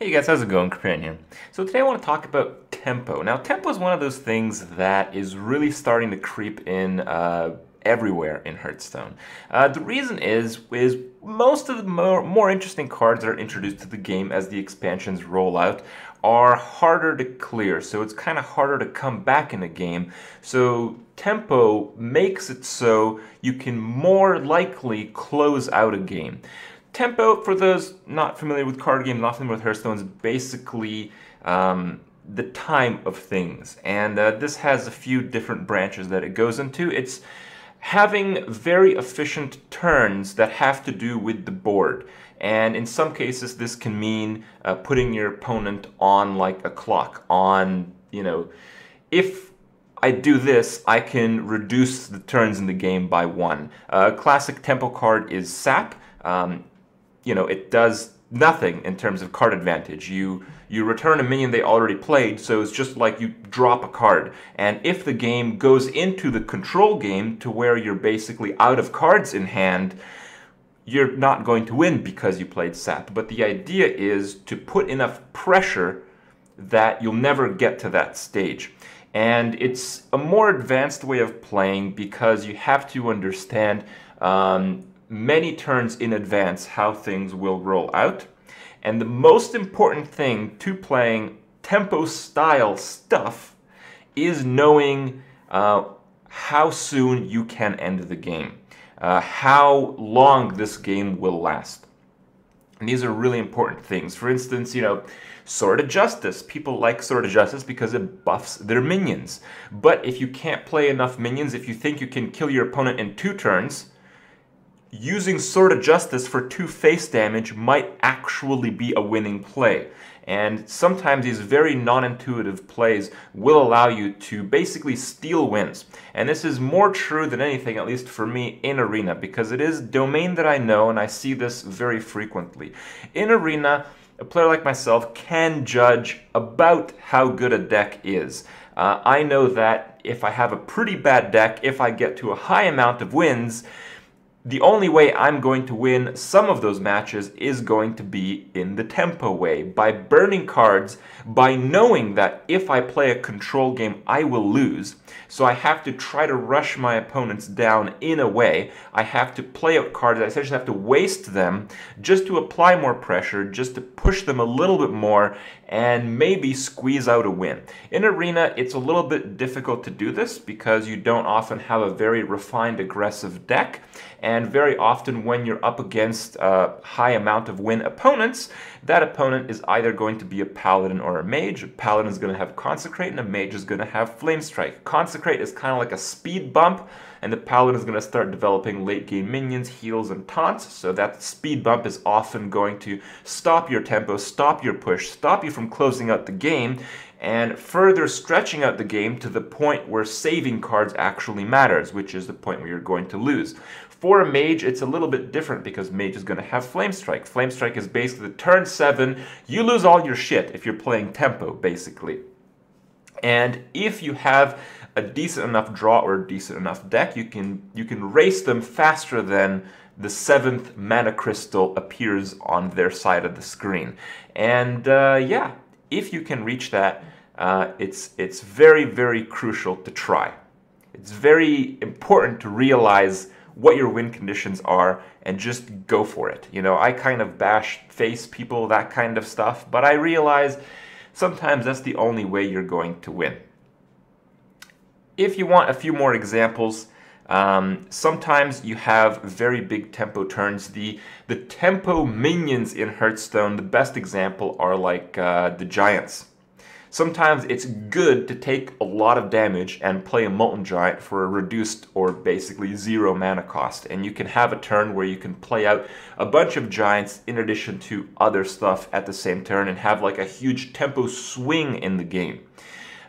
Hey guys, how's it going, Companion? So today I want to talk about tempo. Now, tempo is one of those things that is really starting to creep in everywhere in Hearthstone. The reason is most of the more interesting cards that are introduced to the game as the expansions roll out are harder to clear, so it's kind of harder to come back in a game. So tempo makes it so you can more likely close out a game. Tempo, for those not familiar with card games, not familiar with Hearthstone, is basically the time of things. And this has a few different branches that it goes into. It's having very efficient turns that have to do with the board. And in some cases, this can mean putting your opponent on like a clock, on, if I do this, I can reduce the turns in the game by one. A classic tempo card is Sap. It does nothing in terms of card advantage. You return a minion they already played, so it's just like you drop a card. And if the game goes into the control game to where you're basically out of cards in hand, you're not going to win because you played Sap. But the idea is to put enough pressure that you'll never get to that stage. And it's a more advanced way of playing because you have to understand many turns in advance how things will roll out. And the most important thing to playing tempo style stuff is knowing how soon you can end the game, how long this game will last. And these are really important things. For instance, Sword of Justice. People like Sword of Justice because it buffs their minions. But if you can't play enough minions, if you think you can kill your opponent in 2 turns, using Sword of Justice for 2 face damage might actually be a winning play. And sometimes these very non-intuitive plays will allow you to basically steal wins. And this is more true than anything, at least for me, in Arena, because it is domain that I know and I see this very frequently. In Arena, a player like myself can judge about how good a deck is. I know that if I have a pretty bad deck, if I get to a high amount of wins, the only way I'm going to win some of those matches is going to be in the tempo way, by burning cards, by knowing that if I play a control game, I will lose. So I have to try to rush my opponents down in a way. I have to play out cards. I essentially have to waste them just to apply more pressure, just to push them a little bit more, and maybe squeeze out a win. In Arena, it's a little bit difficult to do this because you don't often have a very refined, aggressive deck. And very often when you're up against a high amount of win opponents, that opponent is either going to be a paladin or a mage. A paladin is going to have Consecrate and a mage is going to have Flame Strike. Consecrate is kind of like a speed bump, and the paladin is going to start developing late game minions, heals, and taunts. So that speed bump is often going to stop your tempo, stop your push, stop you from closing out the game, and further stretching out the game to the point where saving cards actually matters, which is the point where you're going to lose. For a mage, it's a little bit different because mage is going to have Flame Strike. Flame Strike is basically the turn 7, you lose all your shit if you're playing tempo, basically. And if you have a decent enough draw or a decent enough deck, you can race them faster than the 7th mana crystal appears on their side of the screen. And yeah, if you can reach that, it's very, very crucial to try. It's very important to realize what your win conditions are and just go for it. I kind of bash face people, that kind of stuff, but I realize sometimes that's the only way you're going to win. If you want a few more examples, sometimes you have very big tempo turns. The tempo minions in Hearthstone, the best example are like the Giants. Sometimes it's good to take a lot of damage and play a Molten Giant for a reduced or basically 0 mana cost. And you can have a turn where you can play out a bunch of Giants in addition to other stuff at the same turn and have like a huge tempo swing in the game.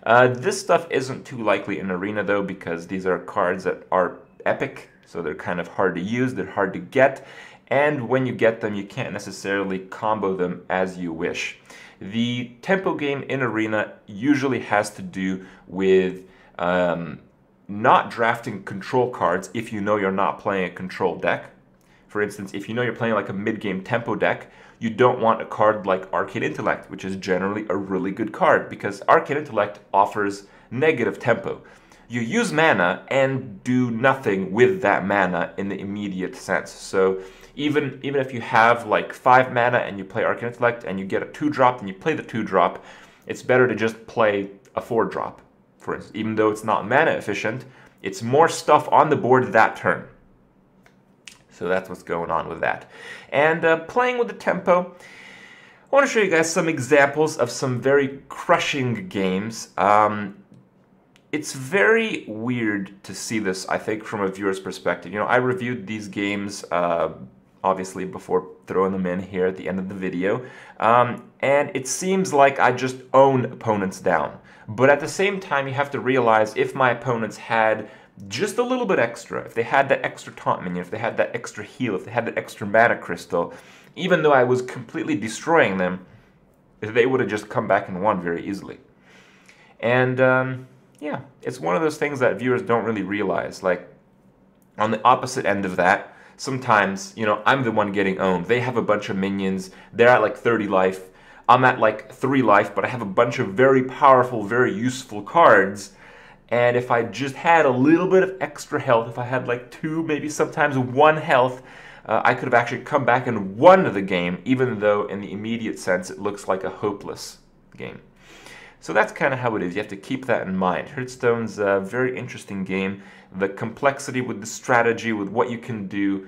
This stuff isn't too likely in Arena though, because these are cards that are epic, so they're kind of hard to use, they're hard to get, and when you get them, you can't necessarily combo them as you wish. The tempo game in Arena usually has to do with not drafting control cards if you know you're not playing a control deck, For instance, if you know you're playing like a mid-game tempo deck, you don't want a card like Arcane Intellect, which is generally a really good card because Arcane Intellect offers negative tempo. You use mana and do nothing with that mana in the immediate sense. So even if you have like 5 mana and you play Arcane Intellect and you get a 2-drop and you play the 2-drop, it's better to just play a 4-drop, for instance. Even though it's not mana efficient, it's more stuff on the board that turn. So that's what's going on with that. And playing with the tempo, I want to show you guys some examples of some very crushing games. It's very weird to see this, I think, from a viewer's perspective. You know, I reviewed these games, obviously, before throwing them in here at the end of the video. And it seems like I just own opponents down. But at the same time, you have to realize if my opponents had just a little bit extra, if they had that extra taunt minion, if they had that extra heal, if they had that extra mana crystal, even though I was completely destroying them, they would have just come back and won very easily. And yeah, it's one of those things that viewers don't really realize. Like, on the opposite end of that, sometimes, you know, I'm the one getting owned. They have a bunch of minions, they're at like 30 life, I'm at like 3 life, but I have a bunch of very powerful, very useful cards. And if I just had a little bit of extra health, if I had like 2, maybe sometimes 1 health, I could have actually come back and won the game, even though in the immediate sense it looks like a hopeless game. So that's kind of how it is. You have to keep that in mind. Hearthstone's a very interesting game. The complexity with the strategy, with what you can do,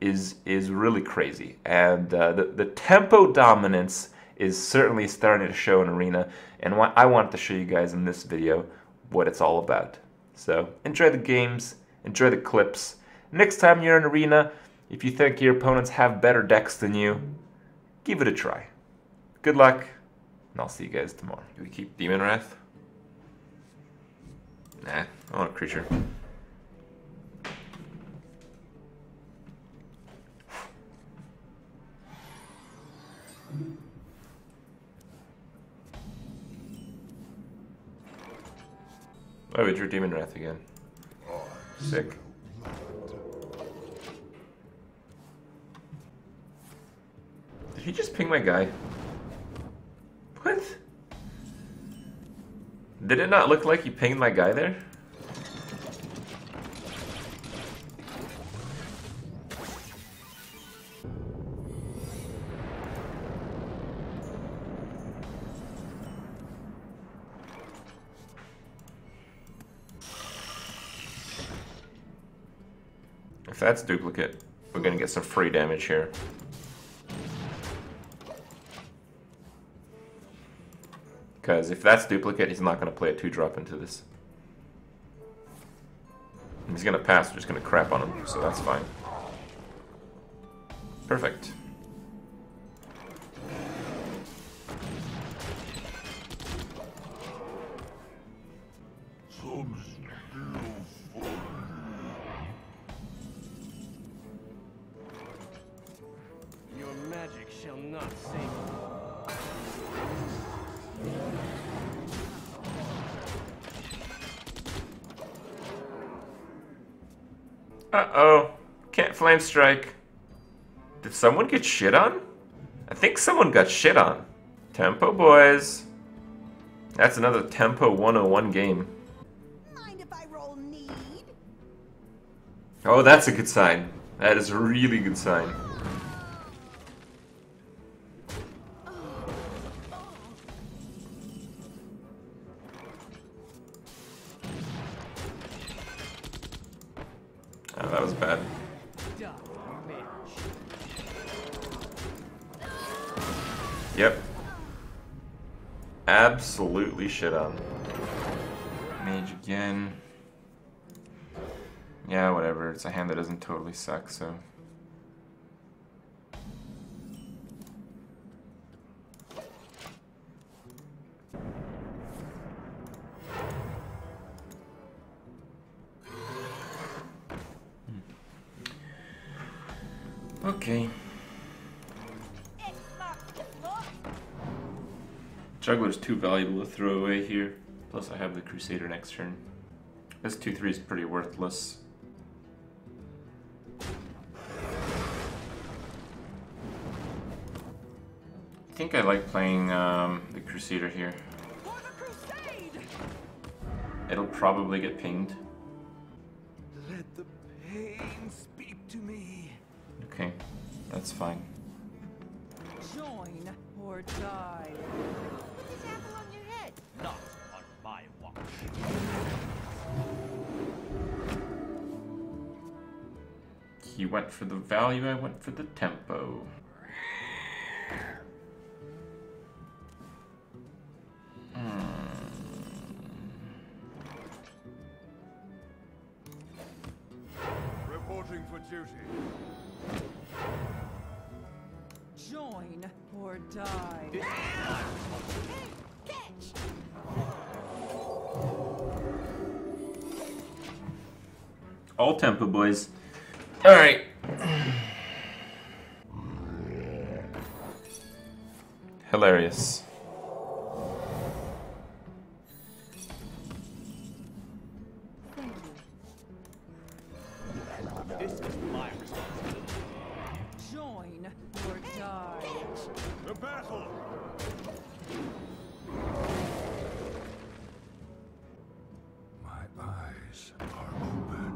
is really crazy. And the tempo dominance is certainly starting to show in Arena. And what I wanted to show you guys in this video what it's all about. So enjoy the games, enjoy the clips. Next time you're in Arena, if you think your opponents have better decks than you, give it a try. Good luck, and I'll see you guys tomorrow. Do we keep Demon Wrath? Nah, I want a creature. Oh, we drew Demon Wrath again. Sick. Did he just ping my guy? What? Did it not look like he pinged my guy there? If that's duplicate, we're gonna get some free damage here. Because if that's duplicate, he's not gonna play a 2-drop into this. And he's gonna pass, we're just gonna crap on him, so that's fine. Perfect. Your magic shall not save you. Uh-oh. Can't flame strike. Did someone get shit on? I think someone got shit on. Tempo, boys. That's another Tempo 101 game. Mind if I roll need? Oh, that's a good sign. That is a really good sign. Oh, that was bad. Yep. Absolutely shit on. Mage again. Yeah, whatever. It's a hand that doesn't totally suck, so. Okay. Juggler's too valuable to throw away here. Plus I have the Crusader next turn. This 2/3 is pretty worthless. I think I like playing the Crusader here. For the crusade! It'll probably get pinged. Let the pain speak to me. Okay, that's fine. Join or die. Put this apple on your head. Not on my watch. He went for the value, I went for the tempo. Reporting for duty. Join or die. Catch. All tempo, boys. Alright. Hilarious. This is my responsibility. Join or die. The battle! My eyes are open.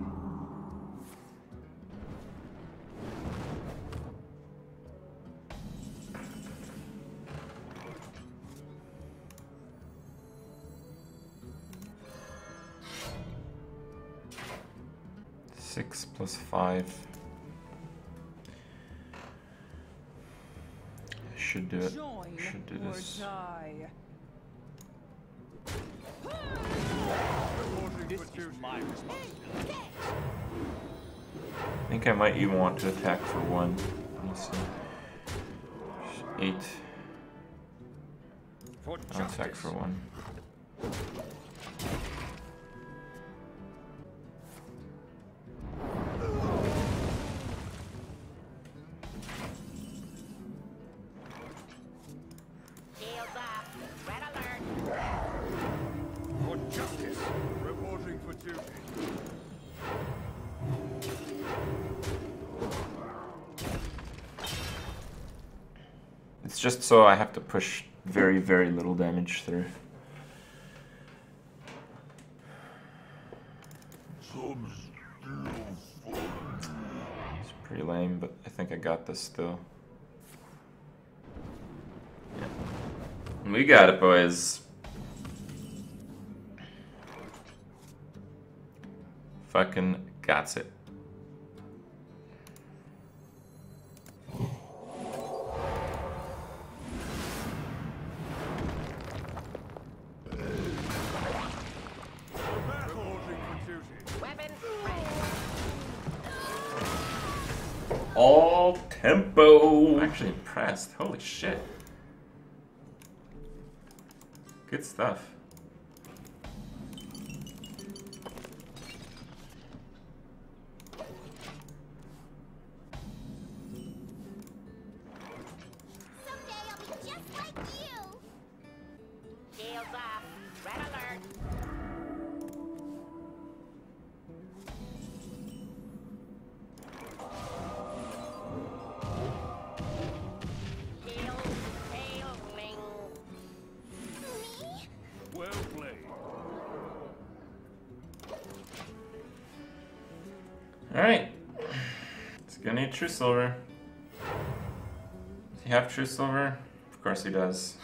Six plus 5. I should do it. Join Should do or this. die. This is my responsibility. I think I might even want to attack for 1. Let me see. 8. For I'll attack justice. for 1. Shields up. Red alert. For justice. Reporting for duty. It's just so I have to push very, very little damage through. It's pretty lame, but I think I got this still. Yeah. We got it, boys. Fucking got it. Reporting for duty. Weapons ready. All tempo. I'm actually impressed. Holy shit. Good stuff. Someday I'll be just like you. Shields up. Red alert. Shields failing. Me? Well played. Alright. It's gonna need true silver. Does he have true silver? Of course he does.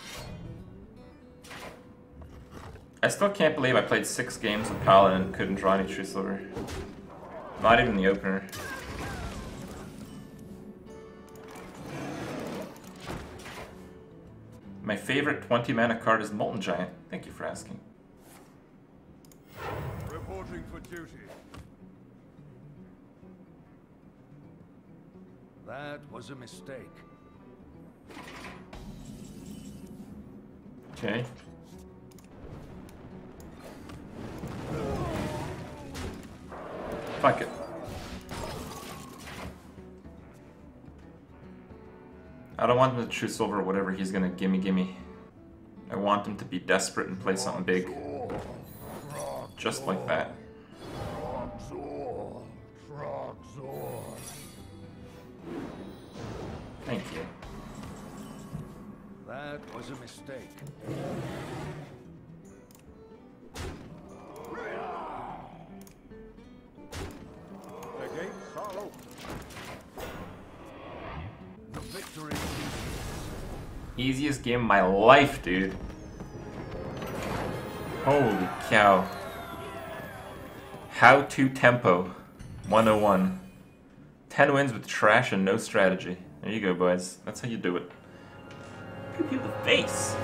I still can't believe I played 6 games with Paladin and couldn't draw any true silver. Not even the opener. My favorite 20 mana card is Molten Giant. Thank you for asking. Reporting for duty. That was a mistake. Okay. Fuck it. I don't want him to true silver or whatever he's gonna gimme. I want him to be desperate and play something big. Just like that. Thank you. That was a mistake. The gates are open. The victory is Easiest game of my life, dude. Holy cow. How to tempo 101. 10 wins with trash and no strategy. There you go, boys. That's how you do it. Pew pew the face.